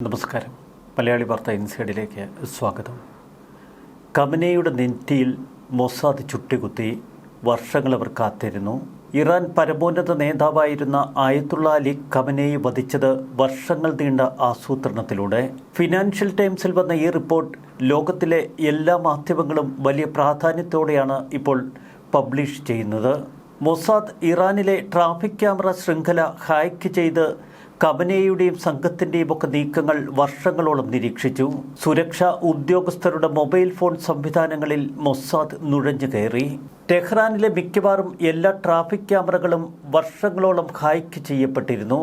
നമസ്കാരം. മലയാളി വാർത്ത ഇൻസൈഡിലേക്ക് സ്വാഗതം. ഖമനേയുടെ നെറ്റിയിൽ മൊസാദ് ചുട്ടികുത്തി. വർഷങ്ങൾ അവർ കാത്തിരുന്നു. ഇറാൻ പരമോന്നത നേതാവായിരുന്ന ആയത്തുള്ള അലി ഖമനേയെ വധിച്ചത് വർഷങ്ങൾ നീണ്ട ആസൂത്രണത്തിലൂടെ. ഫിനാൻഷ്യൽ ടൈംസിൽ വന്ന ഈ റിപ്പോർട്ട് ലോകത്തിലെ എല്ലാ മാധ്യമങ്ങളും വലിയ പ്രാധാന്യത്തോടെയാണ് ഇപ്പോൾ പബ്ലിഷ് ചെയ്യുന്നത്. മൊസാദ് ഇറാനിലെ ട്രാഫിക് ക്യാമറ ശൃംഖല ഹാക്ക് ചെയ്ത് ഖമനേയുടെയും സംഘത്തിൻ്റെയും ഒക്കെ നീക്കങ്ങൾ വർഷങ്ങളോളം നിരീക്ഷിച്ചു. സുരക്ഷാ ഉദ്യോഗസ്ഥരുടെ മൊബൈൽ ഫോൺ സംവിധാനങ്ങളിൽ മൊസാദ് നുഴഞ്ഞു കയറി. ടെഹ്റാനിലെ മിക്കവാറും എല്ലാ ട്രാഫിക് ക്യാമറകളും വർഷങ്ങളോളം ഹാക്ക് ചെയ്യപ്പെട്ടിരുന്നു.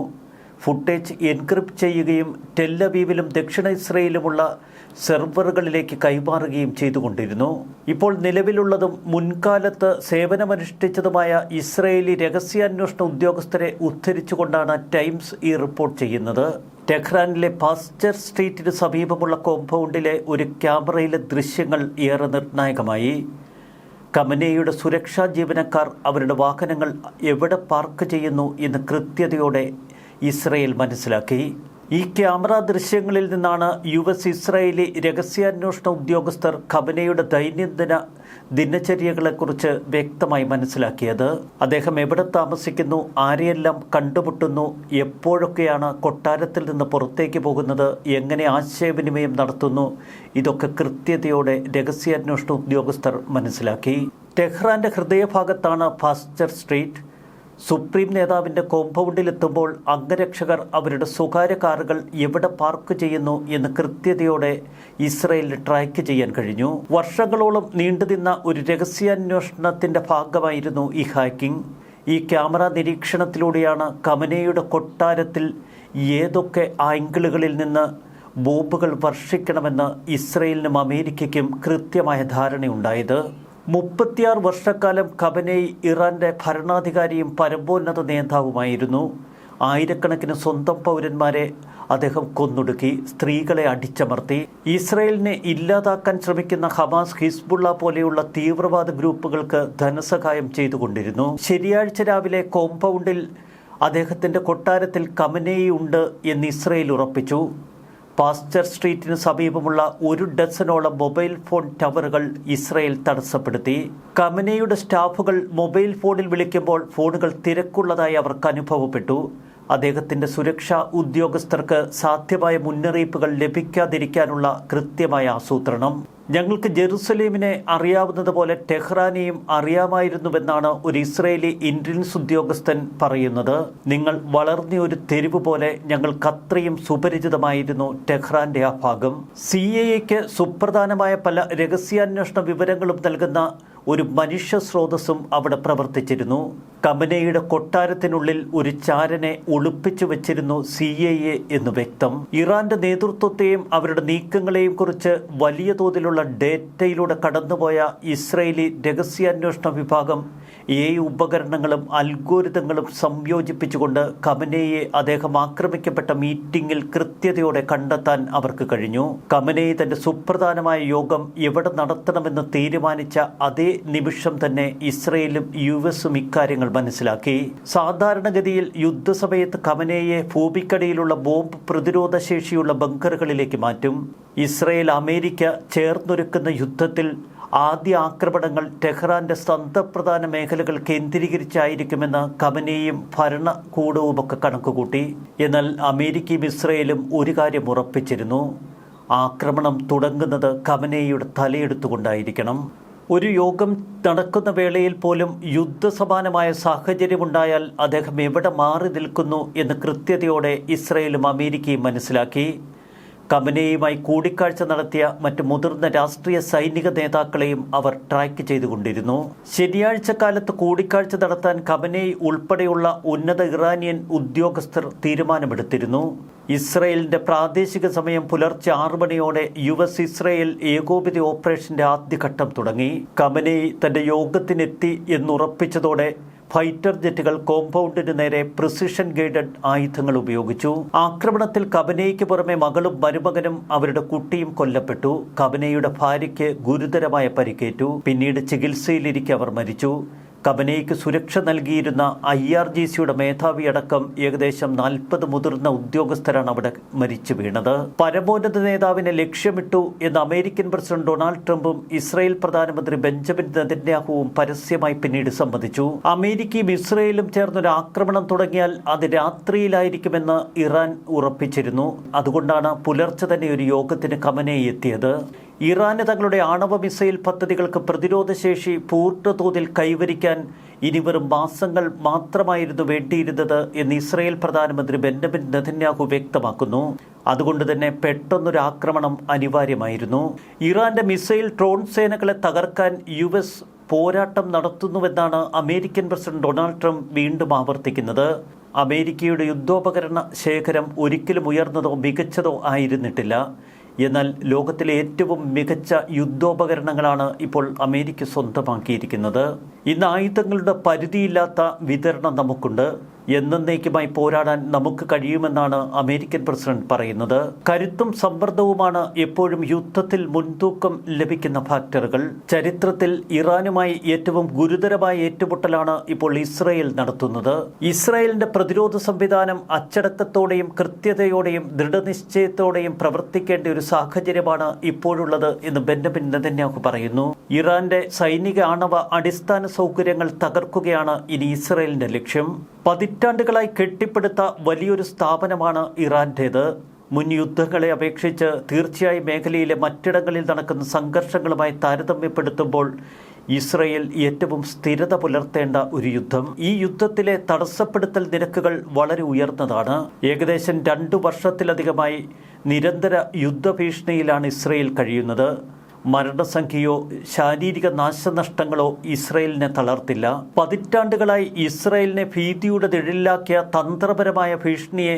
ഫുട്ടേജ് എൻക്രിപ്റ്റ് ചെയ്യുകയും ടെല്ലവീവിലും ദക്ഷിണ ഇസ്രയേലുമുള്ള സെർവറുകളിലേക്ക് കൈമാറുകയും ചെയ്തുകൊണ്ടിരുന്നു. ഇപ്പോൾ നിലവിലുള്ളതും മുൻകാലത്ത് സേവനമനുഷ്ഠിച്ചതുമായ ഇസ്രയേലി രഹസ്യാന്വേഷണ ഉദ്യോഗസ്ഥരെ ഉദ്ധരിച്ചുകൊണ്ടാണ് ടൈംസ് ഈ റിപ്പോർട്ട് ചെയ്യുന്നത്. ടെഹ്റാനിലെ പാസ്റ്റർ സ്ട്രീറ്റിന് സമീപമുള്ള കോമ്പൗണ്ടിലെ ഒരു ക്യാമറയിലെ ദൃശ്യങ്ങൾ ഏറെ നിർണായകമായി. ഖമനേയുടെ സുരക്ഷാ ജീവനക്കാർ അവരുടെ വാഹനങ്ങൾ എവിടെ പാർക്ക് ചെയ്യുന്നു എന്ന് കൃത്യതയോടെ ഇസ്രയേൽ മനസ്സിലാക്കി. ഈ ക്യാമറ ദൃശ്യങ്ങളിൽ നിന്നാണ് ഇസ്രായേലി രഹസ്യാന്വേഷണ ഉദ്യോഗസ്ഥർ ഖമനേയുടെ ദൈനംദിന ദിനചര്യകളെക്കുറിച്ച് വ്യക്തമായി മനസ്സിലാക്കിയത്. അദ്ദേഹം എവിടെ താമസിക്കുന്നു, ആരെയെല്ലാം കണ്ടുമുട്ടുന്നു, എപ്പോഴൊക്കെയാണ് കൊട്ടാരത്തിൽ നിന്ന് പുറത്തേക്ക് പോകുന്നത്, എങ്ങനെ ആശയവിനിമയം നടത്തുന്നു, ഇതൊക്കെ കൃത്യതയോടെ രഹസ്യാന്വേഷണ ഉദ്യോഗസ്ഥർ മനസ്സിലാക്കി. ടെഹ്റാന്റെ ഹൃദയഭാഗത്താണ് പാസ്റ്റർ സ്ട്രീറ്റ്. സുപ്രീം നേതാവിൻ്റെ കോമ്പൗണ്ടിലെത്തുമ്പോൾ അംഗരക്ഷകർ അവരുടെ സ്വകാര്യ കാറുകൾ എവിടെ പാർക്ക് ചെയ്യുന്നു എന്ന് കൃത്യതയോടെ ഇസ്രയേലിന് ട്രാക്ക് ചെയ്യാൻ കഴിഞ്ഞു. വർഷങ്ങളോളം നീണ്ടുനിന്ന ഒരു രഹസ്യാന്വേഷണത്തിൻ്റെ ഭാഗമായിരുന്നു ഈ ഹാക്കിംഗ്. ഈ ക്യാമറ നിരീക്ഷണത്തിലൂടെയാണ് ഖമനേയുടെ കൊട്ടാരത്തിൽ ഏതൊക്കെ ആംഗിളുകളിൽ നിന്ന് ബോംബുകൾ വർഷിക്കണമെന്ന് ഇസ്രയേലിനും അമേരിക്കയ്ക്കും കൃത്യമായ ധാരണയുണ്ടായത്. 36 വർഷക്കാലം ഖമനേയി ഇറാന്റെ ഭരണാധികാരിയും പരമോന്നത നേതാവുമായിരുന്നു. ആയിരക്കണക്കിന് സ്വന്തം പൗരന്മാരെ അദ്ദേഹം കൊന്നൊടുക്കി, സ്ത്രീകളെ അടിച്ചമർത്തി. ഇസ്രയേലിനെ ഇല്ലാതാക്കാൻ ശ്രമിക്കുന്ന ഹമാസ്, ഹിസ്ബുള്ള പോലെയുള്ള തീവ്രവാദ ഗ്രൂപ്പുകൾക്ക് ധനസഹായം ചെയ്തുകൊണ്ടിരുന്നു. ശനിയാഴ്ച രാവിലെ കോമ്പൗണ്ടിൽ അദ്ദേഹത്തിന്റെ കൊട്ടാരത്തിൽ ഖമനേയി ഉണ്ട് എന്ന് ഇസ്രയേൽ ഉറപ്പിച്ചു. പാസ്റ്റർ സ്ട്രീറ്റിന് സമീപമുള്ള 1 ഡസനോളം മൊബൈൽ ഫോൺ ടവറുകൾ ഇസ്രയേൽ തടസ്സപ്പെടുത്തി. ഖമനേയുടെ സ്റ്റാഫുകൾ മൊബൈൽ ഫോണിൽ വിളിക്കുമ്പോൾ ഫോണുകൾ തിരക്കുള്ളതായി അവർക്ക് അനുഭവപ്പെട്ടു. അദ്ദേഹത്തിൻ്റെ സുരക്ഷാ ഉദ്യോഗസ്ഥർക്ക് സാധ്യമായ മുന്നറിയിപ്പുകൾ ലഭിക്കാതിരിക്കാനുള്ള കൃത്യമായ ആസൂത്രണം. ഞങ്ങൾക്ക് ജെറുസലേമിനെ അറിയാവുന്നതുപോലെ ടെഹ്റാനെയും അറിയാമായിരുന്നുവെന്നാണ് ഒരു ഇസ്രയേലി ഇന്റലിജൻസ് ഉദ്യോഗസ്ഥൻ പറയുന്നത്. നിങ്ങൾ വളർന്ന ഒരു തെരുവ് പോലെ ഞങ്ങൾക്കത്രയും സുപരിചിതമായിരുന്നു ടെഹ്റാന്റെ ആ ഭാഗം. CIA സുപ്രധാനമായ പല രഹസ്യാന്വേഷണ വിവരങ്ങളും നൽകുന്ന ഒരു മനുഷ്യ സ്രോതസ്സും അവിടെ പ്രവർത്തിച്ചിരുന്നു. ഖമനേയുടെ കൊട്ടാരത്തിനുള്ളിൽ ഒരു ചാരനെ ഒളിപ്പിച്ചു വെച്ചിരുന്നു CIA എന്ന് വ്യക്തം. ഇറാന്റെ നേതൃത്വത്തെയും അവരുടെ നീക്കങ്ങളെയും കുറിച്ച് വലിയ തോതിലുള്ള ഡേറ്റയിലൂടെ കടന്നുപോയ ഇസ്രയേലി രഹസ്യാന്വേഷണ വിഭാഗം ഉപകരണങ്ങളും അൽഗോരിതങ്ങളും സംയോജിപ്പിച്ചുകൊണ്ട് ഖമനേയെ അദ്ദേഹം ആക്രമിക്കപ്പെട്ട മീറ്റിംഗിൽ കൃത്യതയോടെ കണ്ടെത്താൻ അവർക്ക് കഴിഞ്ഞു. ഖമനേയി തന്റെ സുപ്രധാനമായ യോഗം എവിടെ നടത്തണമെന്ന് തീരുമാനിച്ച അതേ നിമിഷം തന്നെ ഇസ്രയേലും US ഇക്കാര്യങ്ങൾ മനസ്സിലാക്കി. സാധാരണഗതിയിൽ യുദ്ധസമയത്ത് ഖമനേയെ ഭൂമിക്കടിയിലുള്ള ബോംബ് പ്രതിരോധ ശേഷിയുള്ള ബങ്കറുകളിലേക്ക് മാറ്റും. ഇസ്രയേൽ അമേരിക്ക ചേർന്നൊരുക്കുന്ന യുദ്ധത്തിൽ ആദ്യ ആക്രമണങ്ങൾ ടെഹ്റാന്റെ തന്ത്രപ്രധാന മേഖലകൾ കേന്ദ്രീകരിച്ചായിരിക്കുമെന്ന് ഖമനേയും ഭരണകൂടവുമൊക്കെ കണക്കുകൂട്ടി. എന്നാൽ അമേരിക്കയും ഇസ്രയേലും ഒരു കാര്യം ഉറപ്പിച്ചിരുന്നു: ആക്രമണം തുടങ്ങുന്നത് ഖമനേയുടെ തലയെടുത്തുകൊണ്ടായിരിക്കണം. ഒരു യോഗം നടക്കുന്ന വേളയിൽ പോലും യുദ്ധസമാനമായ സാഹചര്യമുണ്ടായാൽ അദ്ദേഹം എവിടെ മാറി നിൽക്കുന്നു എന്ന് കൃത്യതയോടെ ഇസ്രയേലും അമേരിക്കയും മനസ്സിലാക്കി. ഖമനേയുമായി കൂടിക്കാഴ്ച നടത്തിയ മറ്റ് മുതിർന്ന രാഷ്ട്രീയ സൈനിക നേതാക്കളെയും അവർ ട്രാക്ക് ചെയ്തുകൊണ്ടിരുന്നു. ശനിയാഴ്ച കാലത്ത് കൂടിക്കാഴ്ച നടത്താൻ ഖമനേയി ഉൾപ്പെടെയുള്ള ഉന്നത ഇറാനിയൻ ഉദ്യോഗസ്ഥർ തീരുമാനമെടുത്തിരുന്നു. ഇസ്രയേലിന്റെ പ്രാദേശിക സമയം പുലർച്ചെ 6 മണിയോടെ ഇസ്രയേൽ ഏകോപിത ഓപ്പറേഷന്റെ ആദ്യഘട്ടം തുടങ്ങി. ഖമനേയി തന്റെ യോഗത്തിനെത്തി എന്നുറപ്പിച്ചതോടെ ഫൈറ്റർ ജെറ്റുകൾ കോമ്പൗണ്ടിന് നേരെ പ്രിസിഷൻ ഗൈഡഡ് ആയുധങ്ങൾ ഉപയോഗിച്ചു. ആക്രമണത്തിൽ ഖമനേയ്ക്ക് പുറമെ മകളും മരുമകനും അവരുടെ കുട്ടിയും കൊല്ലപ്പെട്ടു. ഖമനേയുടെ ഭാര്യയ്ക്ക് ഗുരുതരമായ പരിക്കേറ്റു. പിന്നീട് ചികിത്സയിലിരിക്കെ അവർ മരിച്ചു. ഖമനേയിക്ക് സുരക്ഷ നൽകിയിരുന്ന IRGCയുടെ മേധാവിയടക്കം ഏകദേശം 40 മുതിർന്ന ഉദ്യോഗസ്ഥരാണ് അവിടെ മരിച്ചു വീണത്. പരമോന്നത നേതാവിനെ ലക്ഷ്യമിട്ടു എന്ന് അമേരിക്കൻ പ്രസിഡന്റ് ഡൊണാൾഡ് ട്രംപും ഇസ്രായേൽ പ്രധാനമന്ത്രി ബെഞ്ചമിൻ നെതന്യാഹുവും പരസ്യമായി പിന്നീട് സമ്മതിച്ചു. അമേരിക്കയും ഇസ്രായേലും ചേർന്നൊരു ആക്രമണം തുടങ്ങിയാൽ അത് രാത്രിയിലായിരിക്കുമെന്ന് ഇറാൻ ഉറപ്പിച്ചിരുന്നു. അതുകൊണ്ടാണ് പുലർച്ചെ തന്നെ ഒരു യോഗത്തിന് ഖമനേയി എത്തിയത്. ഇറാന് തങ്ങളുടെ ആണവ മിസൈൽ പദ്ധതികൾക്ക് പ്രതിരോധശേഷി പൂർണ്ണതോതിൽ കൈവരിക്കാൻ ഇനി വെറും മാസങ്ങൾ മാത്രമായിരുന്നു വേണ്ടിയിരുന്നത് എന്ന് ഇസ്രായേൽ പ്രധാനമന്ത്രി ബെഞ്ചമിൻ നെതന്യാഹു വ്യക്തമാക്കുന്നു. അതുകൊണ്ട് തന്നെ പെട്ടെന്നൊരു ആക്രമണം അനിവാര്യമായിരുന്നു. ഇറാന്റെ മിസൈൽ ഡ്രോൺ സേനകളെ തകർക്കാൻ US പോരാട്ടം നടത്തുന്നുവെന്നാണ് അമേരിക്കൻ പ്രസിഡന്റ് ഡൊണാൾഡ് ട്രംപ് വീണ്ടും ആവർത്തിക്കുന്നത്. അമേരിക്കയുടെ യുദ്ധോപകരണ ശേഖരം ഒരിക്കലും ഉയർന്നതോ മികച്ചതോ ആയിരുന്നിട്ടില്ല. എന്നാൽ ലോകത്തിലെ ഏറ്റവും മികച്ച യുദ്ധോപകരണങ്ങളാണ് ഇപ്പോൾ അമേരിക്ക സ്വന്തമാക്കിയിരിക്കുന്നത്. ഇന്ന് ആയുധങ്ങളുടെ പരിധിയില്ലാത്ത വിതരണം നമുക്കുണ്ട്. എന്നേക്കുമായി പോരാടാൻ നമുക്ക് കഴിയുമെന്നാണ് അമേരിക്കൻ പ്രസിഡന്റ് പറയുന്നത്. കരുത്തും സമ്മർദ്ദവുമാണ് എപ്പോഴും യുദ്ധത്തിൽ മുൻതൂക്കം ലഭിക്കുന്ന ഫാക്ടറുകൾ. ചരിത്രത്തിൽ ഇറാനുമായി ഏറ്റവും ഗുരുതരമായ ഏറ്റുമുട്ടലാണ് ഇപ്പോൾ ഇസ്രായേൽ നടത്തുന്നത്. ഇസ്രായേലിന്റെ പ്രതിരോധ സംവിധാനം അച്ചടക്കത്തോടെയും കൃത്യതയോടെയും ദൃഢനിശ്ചയത്തോടെയും പ്രവർത്തിക്കേണ്ട ഒരു സാഹചര്യമാണ് ഇപ്പോഴുള്ളത് എന്ന് ബെഞ്ചമിൻ നെതന്യാഹു പറയുന്നു. ഇറാന്റെ സൈനിക ആണവ അടിസ്ഥാന സൗകര്യങ്ങൾ തകർക്കുകയാണ് ഇനി ഇസ്രായേലിന്റെ ലക്ഷ്യം. പതിറ്റാണ്ടുകളായി കെട്ടിപ്പടുത്ത വലിയൊരു സ്ഥാപനമാണ് ഇറാന്റേത്. മുൻ യുദ്ധങ്ങളെ അപേക്ഷിച്ച് തീർച്ചയായും മേഖലയിലെ മറ്റിടങ്ങളിൽ നടക്കുന്ന സംഘർഷങ്ങളുമായി താരതമ്യപ്പെടുത്തുമ്പോൾ ഇസ്രായേൽ ഏറ്റവും സ്ഥിരത പുലർത്തേണ്ട ഒരു യുദ്ധം. ഈ യുദ്ധത്തിലെ തടസ്സപ്പെടുത്തൽ നിരക്കുകൾ വളരെ ഉയർന്നതാണ്. ഏകദേശം 2 വർഷത്തിലധികമായി നിരന്തര യുദ്ധഭീഷണിയിലാണ് ഇസ്രായേൽ കഴിയുന്നത്. മരണസംഖ്യയോ ശാരീരിക നാശനഷ്ടങ്ങളോ ഇസ്രായേലിനെ തളർത്തില്ല. പതിറ്റാണ്ടുകളായി ഇസ്രായേലിനെ ഭീതിയുടെ നിഴലിലാക്കിയ തന്ത്രപരമായ ഭീഷണിയെ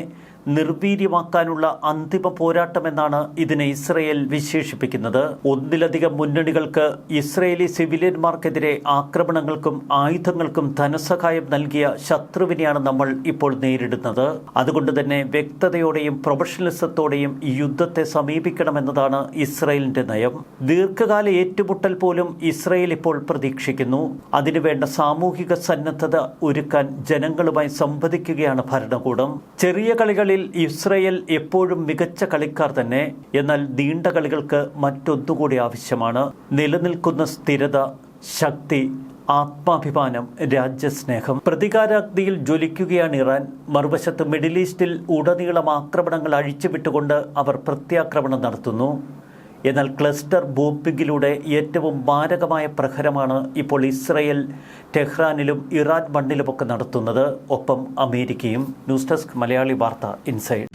നിർവീര്യമാക്കാനുള്ള അന്തിമ പോരാട്ടമെന്നാണ് ഇതിനെ ഇസ്രായേൽ വിശേഷിപ്പിക്കുന്നത്. ഒന്നിലധികം മുന്നണികൾക്ക് ഇസ്രായേലി സിവിലിയന്മാർക്കെതിരെ ആക്രമണങ്ങൾക്കും ആയുധങ്ങൾക്കും ധനസഹായം നൽകിയ ശത്രുവിനെയാണ് നമ്മൾ ഇപ്പോൾ നേരിടുന്നത്. അതുകൊണ്ട് തന്നെ വ്യക്തതയോടെയും പ്രൊഫഷണലിസത്തോടെയും ഈ യുദ്ധത്തെ സമീപിക്കണമെന്നതാണ് ഇസ്രായേലിന്റെ നയം. ദീർഘകാല ഏറ്റുമുട്ടൽ പോലും ഇസ്രായേൽ ഇപ്പോൾ പ്രതീക്ഷിക്കുന്നു. അതിനുവേണ്ട സാമൂഹിക സന്നദ്ധത ഒരുക്കാൻ ജനങ്ങളുമായി സംവദിക്കുകയാണ് ഭരണകൂടം. ചെറിയ കളികളിൽ ഇസ്രായേൽ എപ്പോഴും മികച്ച കളിക്കാർ തന്നെ. എന്നാൽ നീണ്ട കളികൾക്ക് മറ്റൊന്നുകൂടി ആവശ്യമാണ്. നിലനിൽക്കുന്ന സ്ഥിരത, ശക്തി, ആത്മാഭിമാനം, രാജ്യസ്നേഹം. പ്രതികാരാഗ്നിയിൽ ജ്വലിക്കുകയാണ് ഇറാൻ. മറുവശത്ത് മിഡിൽ ഈസ്റ്റിൽ ഉടനീളം ആക്രമണങ്ങൾ അഴിച്ചുവിട്ടുകൊണ്ട് അവർ പ്രത്യാക്രമണം നടത്തുന്നു. എന്നാൽ ക്ലസ്റ്റർ ബോംബിങ്ങിലൂടെ ഏറ്റവും മാരകമായ പ്രഹരമാണ് ഇപ്പോൾ ഇസ്രായേൽ ടെഹ്റാനിലും ഇറാൻ മണ്ണിലുമൊക്കെ നടത്തുന്നത്. ഒപ്പം അമേരിക്കയും. ന്യൂസ് ഡെസ്ക് മലയാളി വാർത്ത ഇൻസൈഡ്.